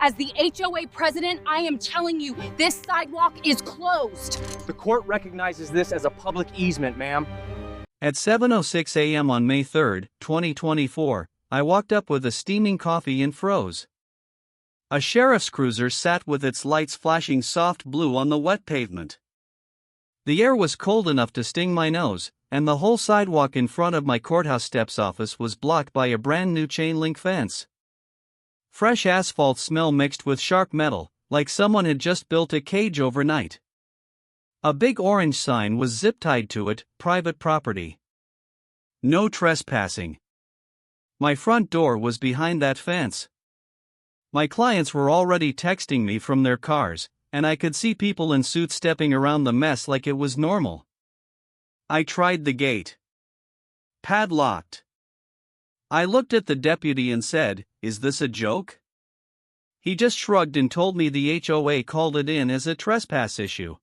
As the HOA president, I am telling you, this sidewalk is closed. The court recognizes this as a public easement, ma'am. At 7:06 a.m. on May 3, 2024, I walked up with a steaming coffee and froze. A sheriff's cruiser sat with its lights flashing soft blue on the wet pavement. The air was cold enough to sting my nose, and the whole sidewalk in front of my courthouse steps office was blocked by a brand new chain link fence. Fresh asphalt smell mixed with sharp metal, like someone had just built a cage overnight. A big orange sign was zip-tied to it, private property. No trespassing. My front door was behind that fence. My clients were already texting me from their cars, and I could see people in suits stepping around the mess like it was normal. I tried the gate. Padlocked. I looked at the deputy and said, "Is this a joke?" He just shrugged and told me the HOA called it in as a trespass issue.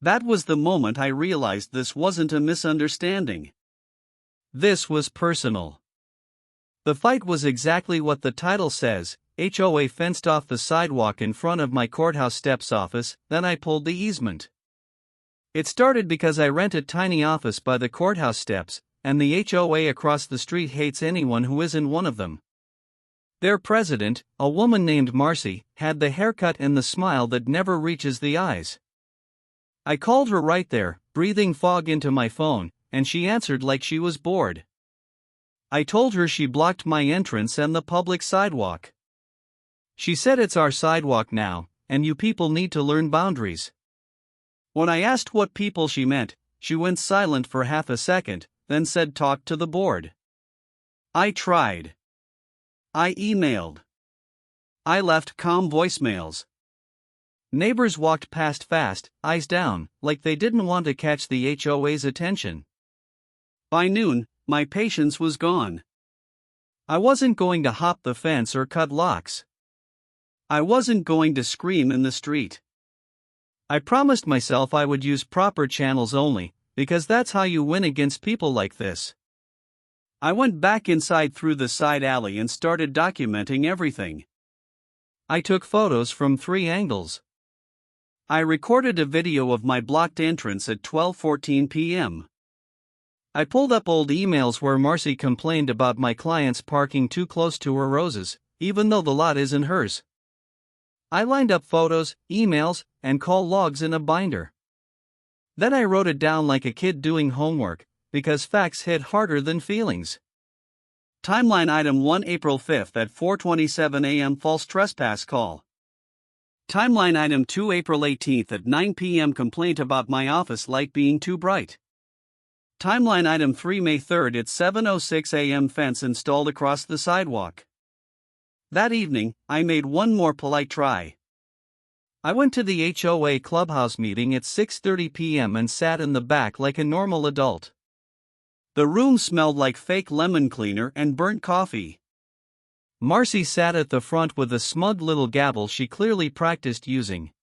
That was the moment I realized this wasn't a misunderstanding. This was personal. The fight was exactly what the title says. HOA fenced off the sidewalk in front of my courthouse steps office, then I pulled the easement. It started because I rent a tiny office by the courthouse steps, and the HOA across the street hates anyone who isn't one of them. Their president, a woman named Marcy, had the haircut and the smile that never reaches the eyes. I called her right there, breathing fog into my phone, and she answered like she was bored. I told her she blocked my entrance and the public sidewalk. She said it's our sidewalk now, and you people need to learn boundaries. When I asked what people she meant, she went silent for half a second, then said talk to the board. I tried. I emailed. I left calm voicemails. Neighbors walked past fast, eyes down, like they didn't want to catch the HOA's attention. By noon, my patience was gone. I wasn't going to hop the fence or cut locks. I wasn't going to scream in the street. I promised myself I would use proper channels only, because that's how you win against people like this. I went back inside through the side alley and started documenting everything. I took photos from 3 angles. I recorded a video of my blocked entrance at 12:14 p.m. I pulled up old emails where Marcy complained about my clients parking too close to her roses, even though the lot isn't hers. I lined up photos, emails, and call logs in a binder. Then I wrote it down like a kid doing homework, because facts hit harder than feelings. Timeline item 1 April 5th at 4:27 a.m. false trespass call. Timeline item 2 April 18th at 9 p.m. complaint about my office light being too bright. Timeline item 3 May 3rd at 7:06 a.m. fence installed across the sidewalk. That evening, I made one more polite try. I went to the HOA clubhouse meeting at 6:30 p.m. and sat in the back like a normal adult. The room smelled like fake lemon cleaner and burnt coffee. Marcy sat at the front with a smug little gavel she clearly practiced using.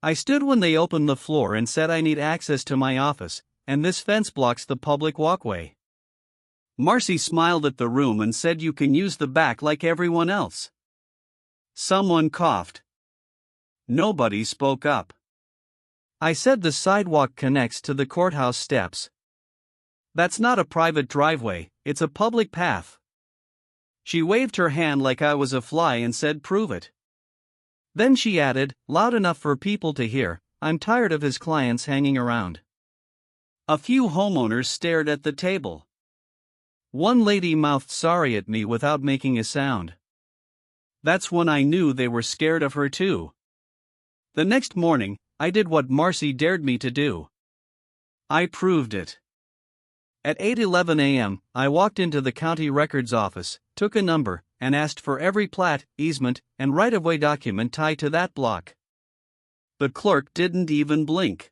I stood when they opened the floor and said I need access to my office, and this fence blocks the public walkway. Marcy smiled at the room and said you can use the back like everyone else. Someone coughed. Nobody spoke up. I said the sidewalk connects to the courthouse steps. That's not a private driveway, it's a public path. She waved her hand like I was a fly and said prove it. Then she added, loud enough for people to hear, I'm tired of his clients hanging around. A few homeowners stared at the table. One lady mouthed sorry at me without making a sound. That's when I knew they were scared of her too. The next morning, I did what Marcy dared me to do. I proved it. At 8:11 a.m., I walked into the county records office, took a number, and asked for every plat, easement, and right-of-way document tied to that block. The clerk didn't even blink.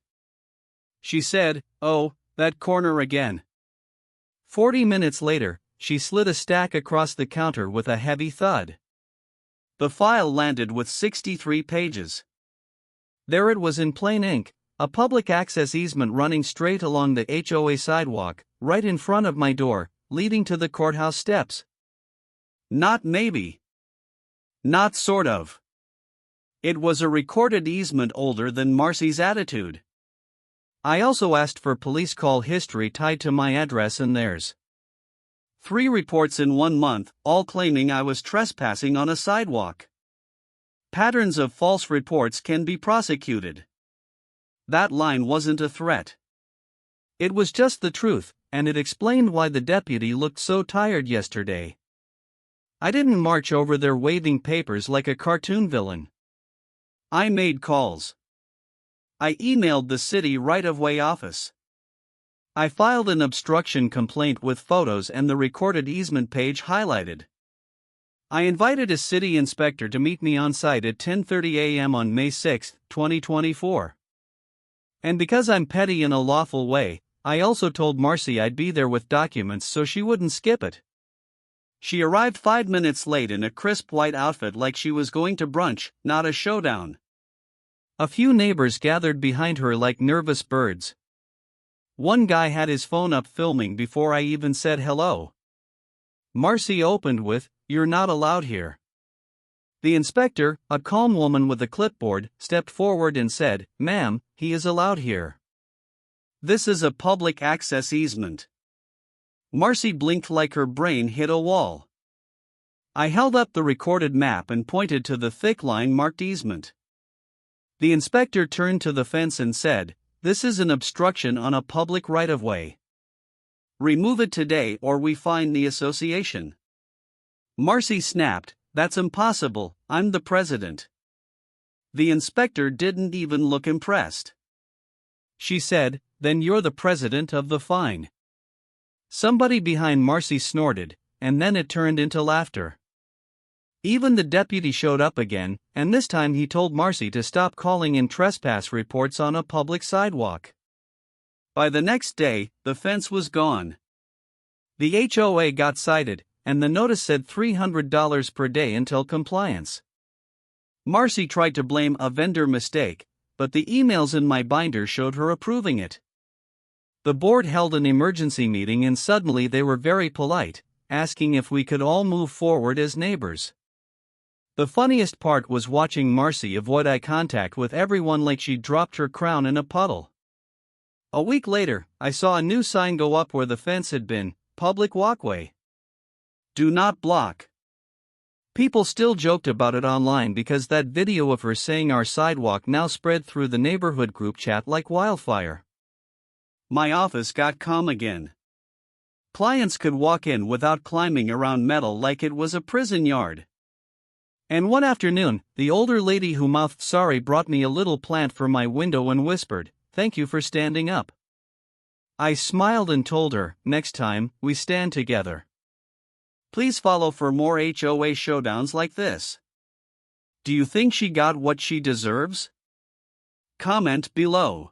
She said, "Oh, that corner again." 40 minutes later, she slid a stack across the counter with a heavy thud. The file landed with 63 pages. There it was in plain ink, a public access easement running straight along the HOA sidewalk, right in front of my door, leading to the courthouse steps. Not maybe. Not sort of. It was a recorded easement older than Marcy's attitude. I also asked for police call history tied to my address and theirs. 3 reports in 1 month, all claiming I was trespassing on a sidewalk. Patterns of false reports can be prosecuted. That line wasn't a threat. It was just the truth, and it explained why the deputy looked so tired yesterday. I didn't march over there waving papers like a cartoon villain. I made calls. I emailed the city right-of-way office. I filed an obstruction complaint with photos and the recorded easement page highlighted. I invited a city inspector to meet me on site at 10:30 a.m. on May 6, 2024. And because I'm petty in a lawful way, I also told Marcy I'd be there with documents so she wouldn't skip it. She arrived 5 minutes late in a crisp white outfit like she was going to brunch, not a showdown. A few neighbors gathered behind her like nervous birds. One guy had his phone up filming before I even said hello. Marcy opened with, "You're not allowed here." The inspector, a calm woman with a clipboard, stepped forward and said, "Ma'am, he is allowed here. This is a public access easement." Marcy blinked like her brain hit a wall. I held up the recorded map and pointed to the thick line marked easement. The inspector turned to the fence and said, "This is an obstruction on a public right-of-way. Remove it today or we fine the association." Marcy snapped, "That's impossible, I'm the president." The inspector didn't even look impressed. She said, "Then you're the president of the fine." Somebody behind Marcy snorted, and then it turned into laughter. Even the deputy showed up again, and this time he told Marcy to stop calling in trespass reports on a public sidewalk. By the next day, the fence was gone. The HOA got cited, and the notice said $300 per day until compliance. Marcy tried to blame a vendor mistake, but the emails in my binder showed her approving it. The board held an emergency meeting and suddenly they were very polite, asking if we could all move forward as neighbors. The funniest part was watching Marcy avoid eye contact with everyone like she dropped her crown in a puddle. A week later, I saw a new sign go up where the fence had been, "Public walkway. Do not block." People still joked about it online because that video of her saying our sidewalk now spread through the neighborhood group chat like wildfire. My office got calm again. Clients could walk in without climbing around metal like it was a prison yard. And one afternoon, the older lady who mouthed sorry brought me a little plant for my window and whispered, "Thank you for standing up." I smiled and told her, "Next time, we stand together." Please follow for more HOA showdowns like this. Do you think she got what she deserves? Comment below.